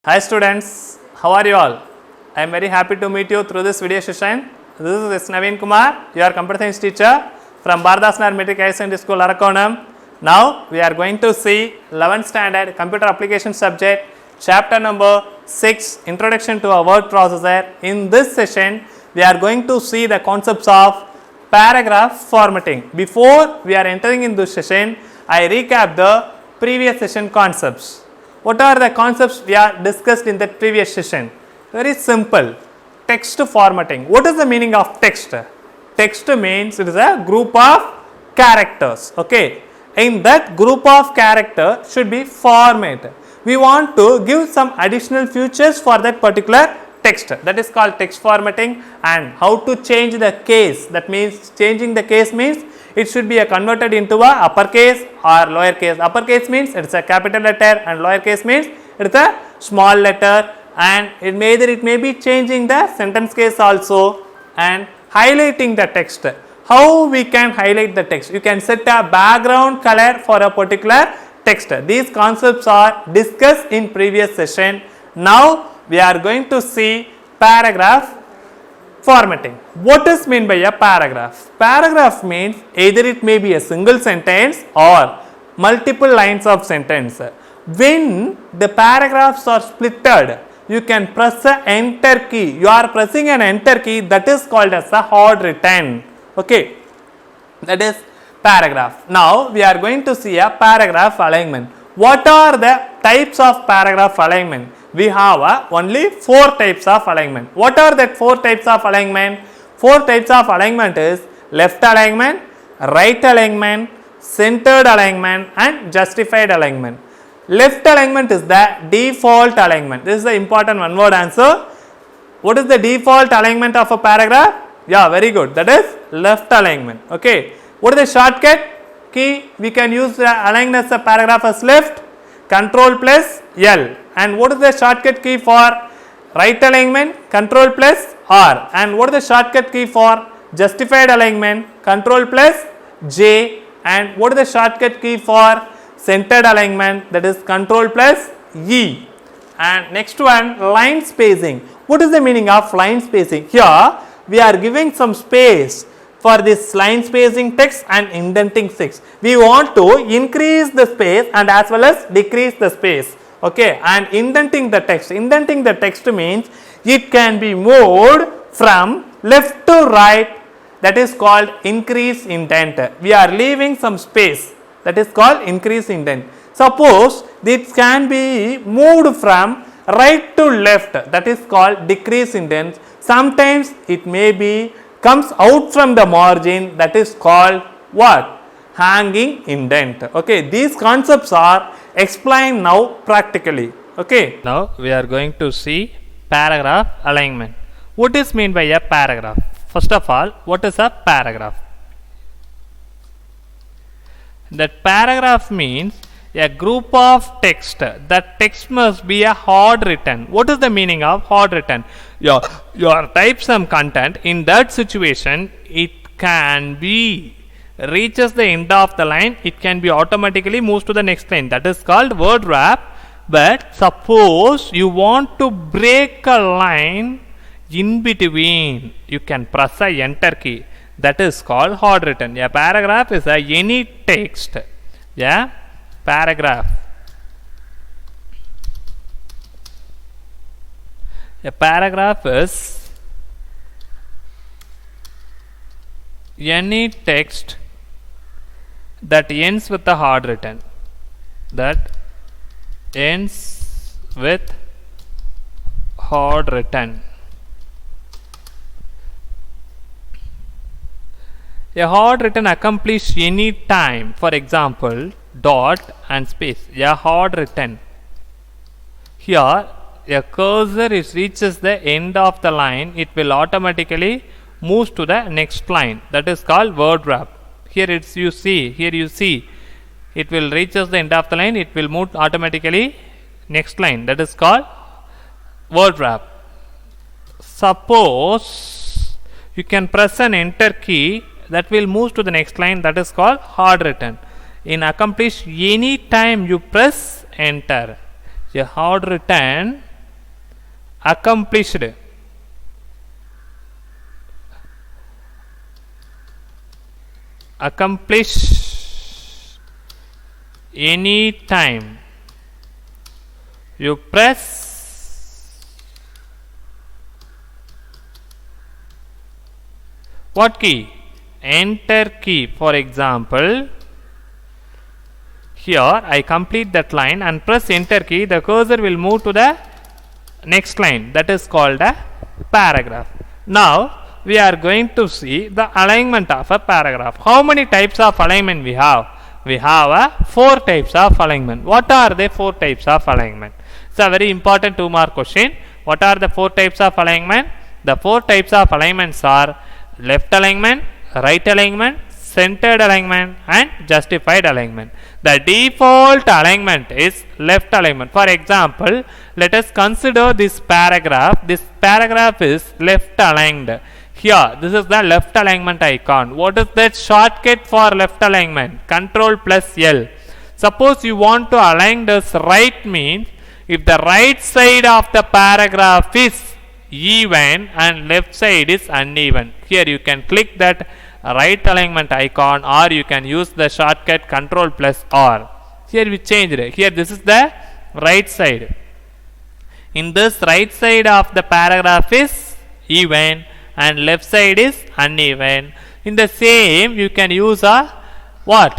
Hi students, how are you all? I am very happy to meet you through this video session. This is Naveen Kumar, your computer science teacher from Bardasnar Metric Higher Secondary School, Arakonam. Now we are going to see 11th standard computer application subject, chapter number 6, Introduction to a Word Processor. In this session, we are going to see the concepts of paragraph formatting. Before we are entering in this session, I recap the previous session concepts. What are the concepts we are discussed in that previous session? Very simple. Text formatting. What is the meaning of text? Text means it is a group of characters. Okay. In that group of characters should be formatted. We want to give some additional features for that particular text. That is called text formatting. And how to change the case. That means changing the case means it should be converted into a uppercase or lowercase. Uppercase means it is a capital letter and lowercase means it is a small letter, and it may be changing the sentence case also and highlighting the text. How we can highlight the text? You can set a background color for a particular text. These concepts are discussed in previous session. Now we are going to see paragraph formatting. What is meant by a paragraph? Paragraph means either it may be a single sentence or multiple lines of sentence. When the paragraphs are splitted, you can press the enter key. You are pressing an enter key, that is called as a hard written. Okay, that is paragraph. Now we are going to see a paragraph alignment. What are the types of paragraph alignment? We have only 4 types of alignment. What are that 4 types of alignment? 4 types of alignment is left alignment, right alignment, centered alignment and justified alignment. Left alignment is the default alignment. This is the important one word answer. What is the default alignment of a paragraph? Yeah, very good. That is left alignment. Okay. What is the shortcut key? We can use the align as a paragraph as left, control plus L. And what is the shortcut key for right alignment? Control plus R. And what is the shortcut key for justified alignment? Control plus J. And what is the shortcut key for centered alignment? That is control plus E. And next one, line spacing. What is the meaning of line spacing? Here we are giving some space for this line spacing text and indenting text. We want to increase the space and as well as decrease the space. Okay, and indenting the text. Indenting the text means it can be moved from left to right. That is called increase indent. We are leaving some space. That is called increase indent. Suppose this can be moved from right to left. That is called decrease indent. Sometimes it may be comes out from the margin. That is called what? Hanging indent. Okay, these concepts are explained now practically. Okay, now we are going to see paragraph alignment. What is meant by a paragraph? First of all, what is a paragraph? That paragraph means a group of text. That text must be a hard written. What is the meaning of hard written? You type some content. In that situation, it can be reaches the end of the line, it can be automatically moves to the next line. That is called word wrap. But suppose you want to break a line in between, you can press a enter key. That is called hard written. A paragraph is any text. Yeah, paragraph. A paragraph is any text that ends with a hard written. That ends with hard written. A hard written accomplish any time. For example, dot and space. A hard written. Here, a cursor reaches the end of the line, it will automatically move to the next line. That is called word wrap. Here you see, it will reaches the end of the line, it will move automatically next line. That is called word wrap. Suppose you can press an enter key, that will move to the next line. That is called hard written. In accomplish any time you press enter. A hard written accomplished, accomplish any time you press what key? Enter key. For example, here I complete that line and press enter key, the cursor will move to the next line, that is called a paragraph. Now we are going to see the alignment of a paragraph. How many types of alignment we have? We have 4 types of alignment. What are the 4 types of alignment? It's a very important 2 mark question. What are the 4 types of alignment? The 4 types of alignments are left alignment, right alignment, centered alignment and justified alignment. The default alignment is left alignment. For example, let us consider this paragraph. This paragraph is left aligned. Here, this is the left alignment icon. What is that shortcut for left alignment? Control plus L. Suppose you want to align this right, means if the right side of the paragraph is even and left side is uneven. Here you can click that right alignment icon, or you can use the shortcut Control plus R. Here we changed it. Here this is the right side. In this right side of the paragraph is even and left side is uneven. In the same, you can use a what?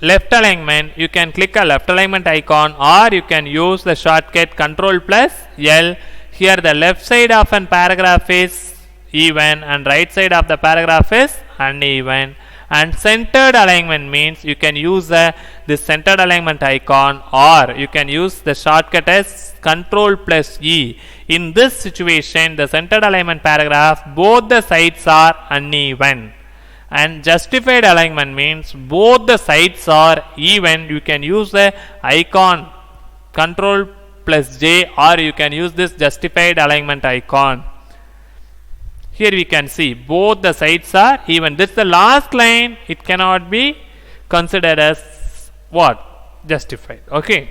Left alignment. You can click a left alignment icon, or you can use the shortcut Control plus L. Here the left side of an paragraph is even and right side of the paragraph is uneven. And centered alignment means you can use this centered alignment icon, or you can use the shortcut as Control plus E. In this situation, the centered alignment paragraph, both the sides are uneven. And justified alignment means both the sides are even. You can use the icon Control plus J, or you can use this justified alignment icon. Here we can see both the sides are even. This is the last line. It cannot be considered as what? Justified. Okay.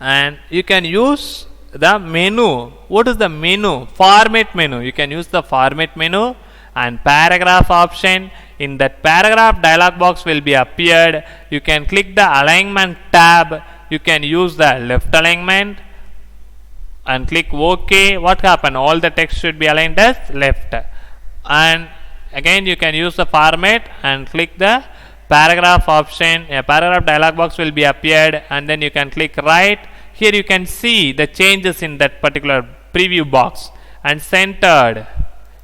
And you can use the menu. What is the menu? Format menu. You can use the format menu and paragraph option. In that paragraph, dialog box will be appeared. You can click the alignment tab. You can use the left alignment and click OK. What happened? All the text should be aligned as left. And again, you can use the format and click the paragraph option. A paragraph dialog box will be appeared, and then you can click right. Here you can see the changes in that particular preview box. And centered,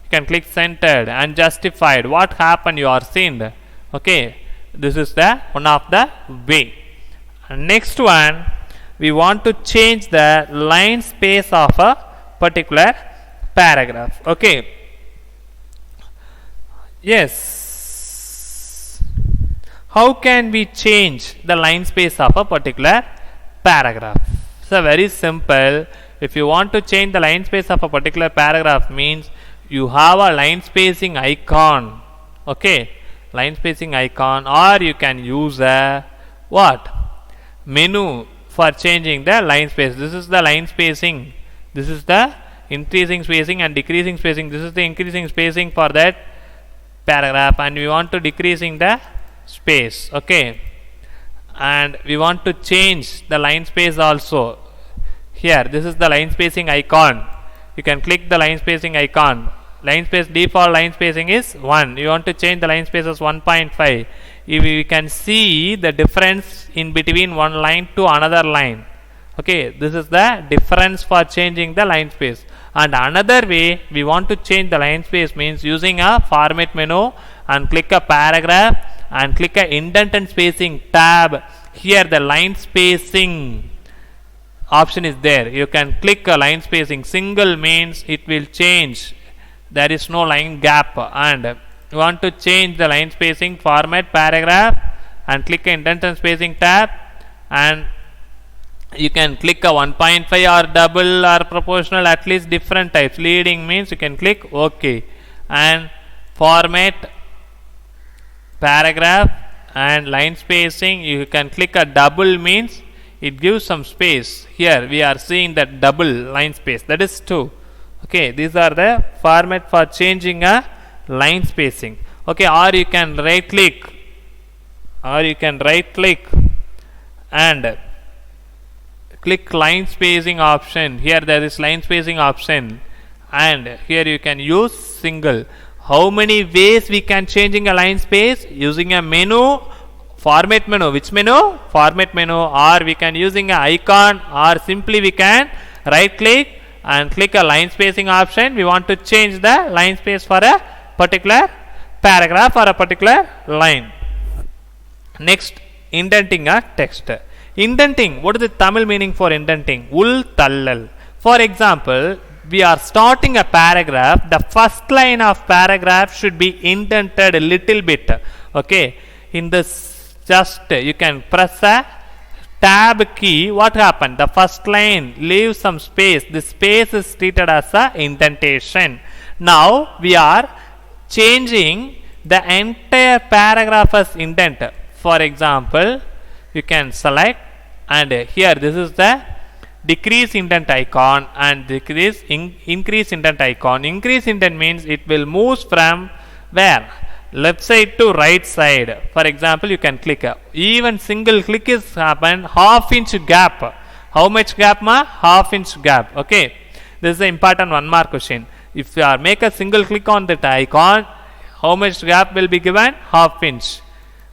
you can click centered. And justified, what happened? You are seen. Okay, this is the one of the way. And next one, we want to change the line space of a particular paragraph. Okay. Yes. How can we change the line space of a particular paragraph? So very simple. If you want to change the line space of a particular paragraph, means you have a line spacing icon. Okay. Line spacing icon, or you can use a what? Menu for changing the line space. This is the line spacing. This is the increasing spacing and decreasing spacing. This is the increasing spacing for that paragraph, and we want to decreasing the space. Okay. And we want to change the line space also. Here, this is the line spacing icon. You can click the line spacing icon. Line space, default line spacing is 1. You want to change the line space as 1.5. If we can see the difference in between one line to another line. Okay, this is the difference for changing the line space. And another way we want to change the line space means using a format menu and click a paragraph and click a indent and spacing tab. Here the line spacing option is there. You can click a line spacing. Single means it will change. There is no line gap, and you want to change the line spacing, format paragraph and click indent and spacing tab, and you can click a 1.5 or double or proportional, at least different types. Leading means you can click OK, and format paragraph and line spacing, you can click a double means it gives some space. Here we are seeing that double line space, that is 2. Okay, these are the format for changing a line spacing. Okay, or you can right click and click line spacing option. Here there is line spacing option, and here you can use single. How many ways we can changing a line space? Using a menu, format menu. Which menu? Format menu. Or we can using a icon, or simply we can right click and click a line spacing option. We want to change the line space for a particular paragraph or a particular line. Next, indenting a text. Indenting, what is the Tamil meaning for indenting? Ul tallal. For example, we are starting a paragraph, the first line of paragraph should be indented a little bit. Okay, in this just you can press a tab key. What happened? The first line leaves some space. This space is treated as a indentation. Now we are changing the entire paragraph as indent. For example, you can select, and here this is the decrease indent icon and increase indent icon. Increase indent means it will move from where? Left side to right side. For example, you can click. Even single click is happen, half-inch gap. How much gap ma? Half-inch gap. Okay, this is the important one mark question. If you are make a single click on that icon, how much gap will be given? Half-inch.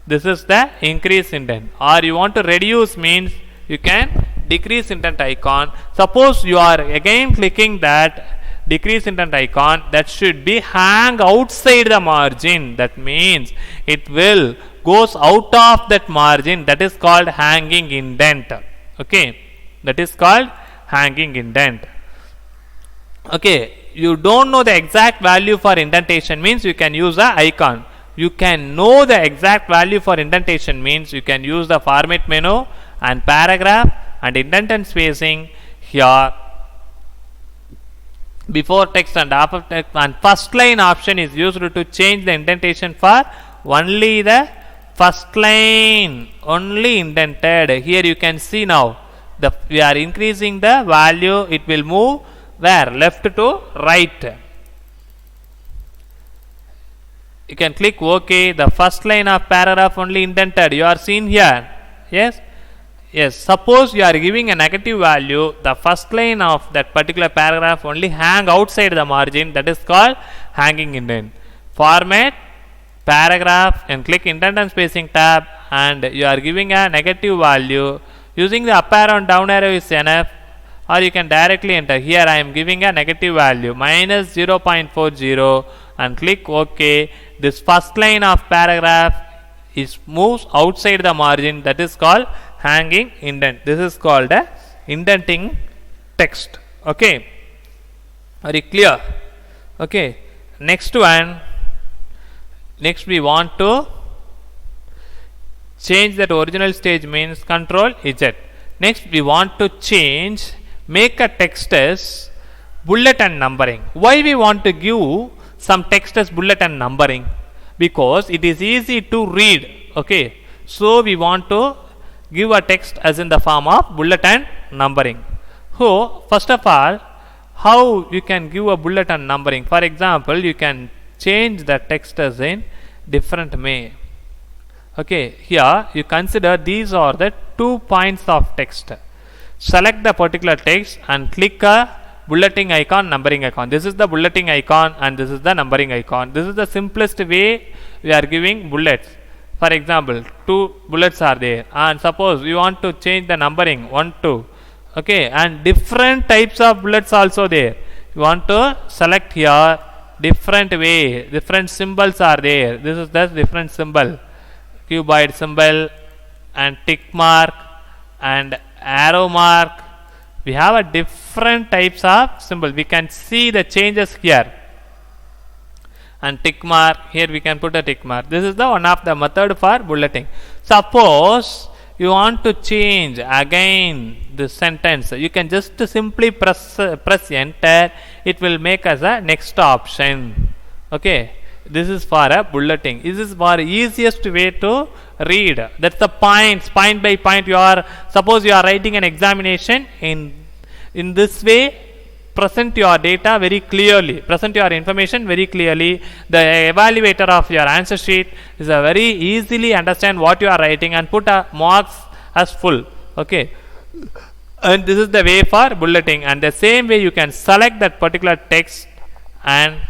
This is the increase indent. Or you want to reduce means you can decrease indent icon. Suppose you are again clicking that decrease indent icon, that should be hang outside the margin. That means it will goes out of that margin. That is called hanging indent. Okay, that is called hanging indent. Okay, you don't know the exact value for indentation means you can use a icon. You can know the exact value for indentation means you can use the format menu and paragraph and indent and spacing. Here before text and after text, and first line option is used to change the indentation for only the first line, only indented. Here you can see now we are increasing the value. It will move where? Left to right. You can click OK. The first line of paragraph only indented. You are seen here. Yes. Yes. Suppose you are giving a negative value, the first line of that particular paragraph only hang outside the margin. That is called hanging indent. Format, paragraph, and click indent and spacing tab, and you are giving a negative value. Using the up arrow and down arrow is enough, or you can directly enter. Here I am giving a negative value minus 0.40 and click OK. This first line of paragraph is moves outside the margin. That is called hanging indent. This is called a indenting text. Okay, very clear? Okay, next one. Next we want to change that original stage means Control Z. Next we want to change, make a text as bullet and numbering. Why we want to give some text as bullet and numbering? Because it is easy to read. Okay, so we want to give a text as in the form of bullet and numbering. So first of all, how you can give a bullet and numbering? For example, you can change the text as in different way. Okay, here you consider these are the 2 points of text. Select the particular text and click a bulleting icon, numbering icon. This is the bulleting icon and this is the numbering icon. This is the simplest way we are giving bullets. For example, 2 bullets are there, and suppose you want to change the numbering 1, 2. Okay, and different types of bullets also there. You want to select here different way, different symbols are there. This is the different symbol, cuboid symbol and tick mark and arrow mark. We have a different types of symbol. We can see the changes here. And tick mark, here we can put a tick mark. This is the one of the method for bulleting. Suppose you want to change again the sentence, you can just simply press enter. It will make us a next option. Okay, this is for a bulleting. This is for easiest way to read. That's the points, point by point. Suppose you are writing an examination in this way. Present your data very clearly, present your information very clearly. The evaluator of your answer sheet is a very easily understand what you are writing and put a marks as full. Okay, and this is the way for bulleting. And the same way you can select that particular text and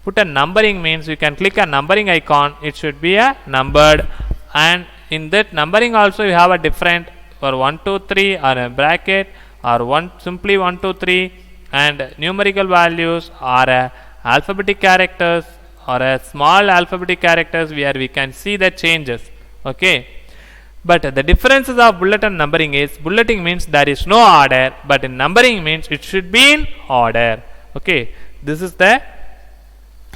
put a numbering, means you can click a numbering icon, it should be a numbered, and in that numbering also you have a different for 1 2 3 or a bracket or simply 1 2 3, and numerical values or alphabetic characters or a small alphabetic characters where we can see the changes. Okay, but the differences of bullet and numbering is, bulleting means there is no order, but in numbering means it should be in order. Okay, this is the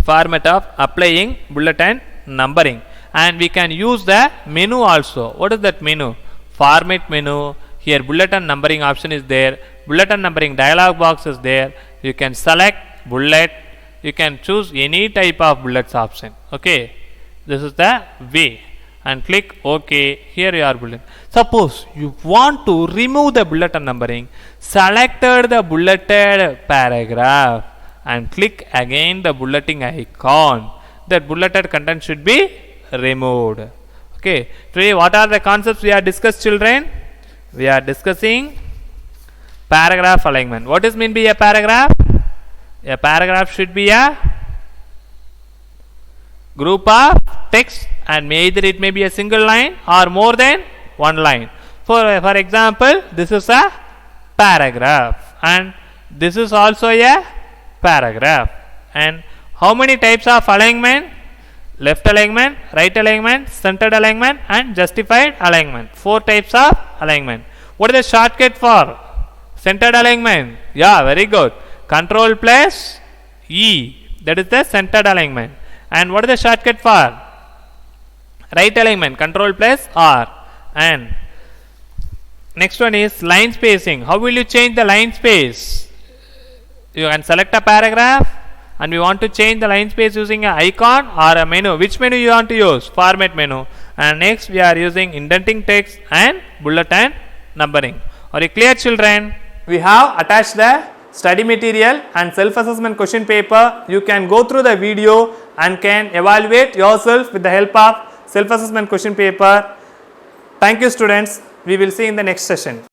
format of applying bullet and numbering. And we can use the menu also. What is that menu? Format menu. Here bullet and numbering option is there, bullet and numbering dialog box is there. You can select bullet, you can choose any type of bullets option. Okay, this is the way, and click OK. Here you are bullet. Suppose you want to remove the bullet and numbering, selected the bulleted paragraph and click again the bulleting icon. That bulleted content should be removed. Okay, today what are the concepts we are discussed, children? We are discussing paragraph alignment. What is mean by a paragraph? A paragraph should be a group of text, and either it may be a single line or more than one line. For example, this is a paragraph and this is also a paragraph. And how many types of alignment? Left alignment, right alignment, centered alignment and justified alignment. 4 types of alignment. What is the shortcut for centered alignment? Yeah, very good. Control plus E, that is the centered alignment. And what is the shortcut for right alignment? Control plus R. And next one is line spacing. How will you change the line space? You can select a paragraph and we want to change the line space using an icon or a menu. Which menu you want to use? Format menu. And next we are using indenting text and bullet and numbering. Are you clear, children? We have attached the study material and self-assessment question paper. You can go through the video and can evaluate yourself with the help of self-assessment question paper. Thank you, students. We will see in the next session.